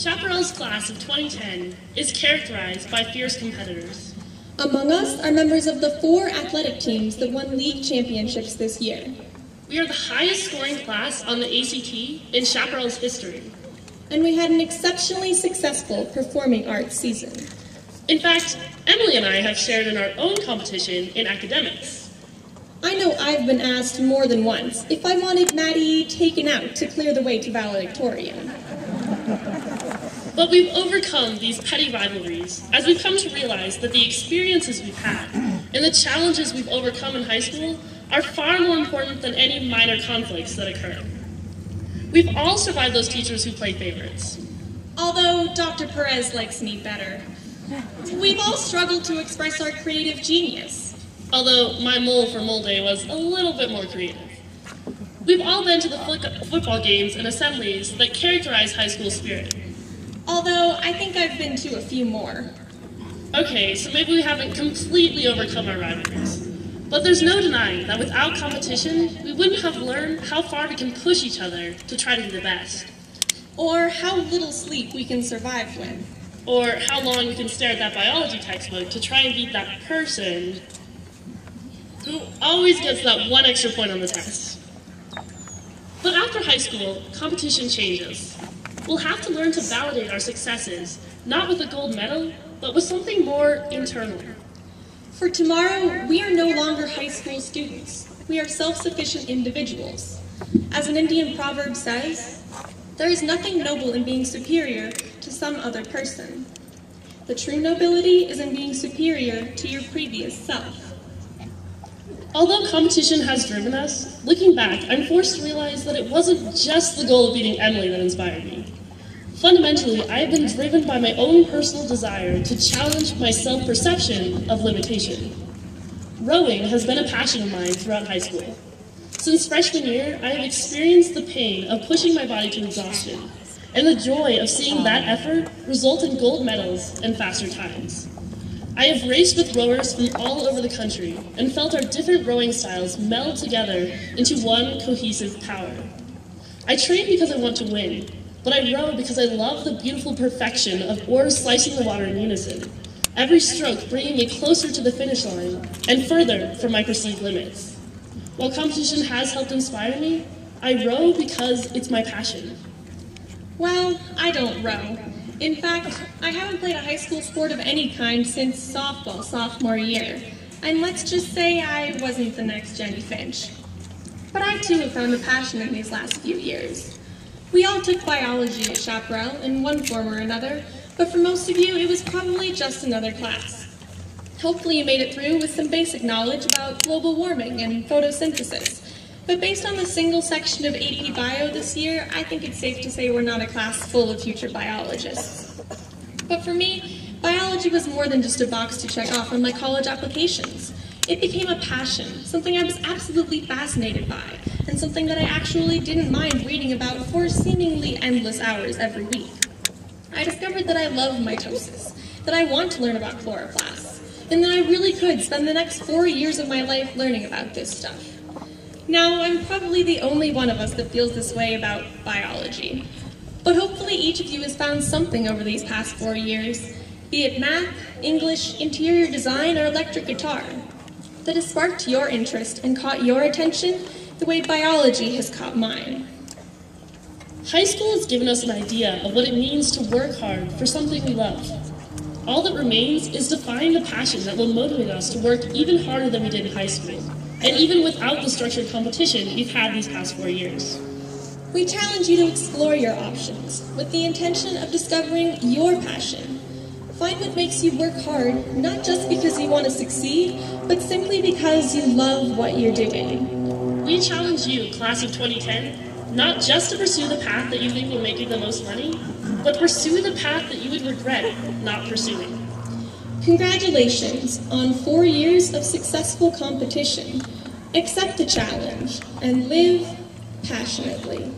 Chaparral's class of 2010 is characterized by fierce competitors. Among us are members of the 4 athletic teams that won league championships this year. We are the highest scoring class on the ACT in Chaparral's history. And we had an exceptionally successful performing arts season. In fact, Emily and I have shared in our own competition in academics. I know I've been asked more than once if I wanted Maddie taken out to clear the way to valedictorian. But we've overcome these petty rivalries as we've come to realize that the experiences we've had and the challenges we've overcome in high school are far more important than any minor conflicts that occur. We've all survived those teachers who play favorites. Although Dr. Perez likes me better. We've all struggled to express our creative genius. Although my mole for mole day was a little bit more creative. We've all been to the football games and assemblies that characterize high school spirit. Although I think I've been to a few more. Okay, so maybe we haven't completely overcome our rivalries. But there's no denying that without competition, we wouldn't have learned how far we can push each other to try to be the best. Or how little sleep we can survive with. Or how long we can stare at that biology textbook to try and beat that person who always gets that one extra point on the test. But after high school, competition changes. We'll have to learn to validate our successes, not with a gold medal, but with something more internal. For tomorrow, we are no longer high school students. We are self-sufficient individuals. As an Indian proverb says, there is nothing noble in being superior to some other person. The true nobility is in being superior to your previous self. Although competition has driven us, looking back, I'm forced to realize that it wasn't just the goal of beating Emily that inspired me. Fundamentally, I have been driven by my own personal desire to challenge my self-perception of limitation. Rowing has been a passion of mine throughout high school. Since freshman year, I have experienced the pain of pushing my body to exhaustion, and the joy of seeing that effort result in gold medals and faster times. I have raced with rowers from all over the country and felt our different rowing styles meld together into one cohesive power. I train because I want to win, but I row because I love the beautiful perfection of oars slicing the water in unison, every stroke bringing me closer to the finish line and further from my perceived limits. While competition has helped inspire me, I row because it's my passion. Well, I don't row. In fact, I haven't played a high school sport of any kind since softball sophomore year, and let's just say I wasn't the next Jenny Finch. But I too have found a passion in these last few years. We all took biology at Chaparral in one form or another, but for most of you it was probably just another class. Hopefully you made it through with some basic knowledge about global warming and photosynthesis. But based on the single section of AP Bio this year, I think it's safe to say we're not a class full of future biologists. But for me, biology was more than just a box to check off on my college applications. It became a passion, something I was absolutely fascinated by, and something that I actually didn't mind reading about for seemingly endless hours every week. I discovered that I love mitosis, that I want to learn about chloroplasts, and that I really could spend the next 4 years of my life learning about this stuff. Now, I'm probably the only one of us that feels this way about biology. But hopefully each of you has found something over these past 4 years, be it math, English, interior design, or electric guitar, that has sparked your interest and caught your attention the way biology has caught mine. High school has given us an idea of what it means to work hard for something we love. All that remains is to find the passion that will motivate us to work even harder than we did in high school, and even without the structured competition we've had these past 4 years. We challenge you to explore your options with the intention of discovering your passion. Find what makes you work hard, not just because you want to succeed, but simply because you love what you're doing. We challenge you, class of 2010, not just to pursue the path that you think will make you the most money, but pursue the path that you would regret not pursuing. Congratulations on 4 years of successful competition. Accept the challenge and live passionately.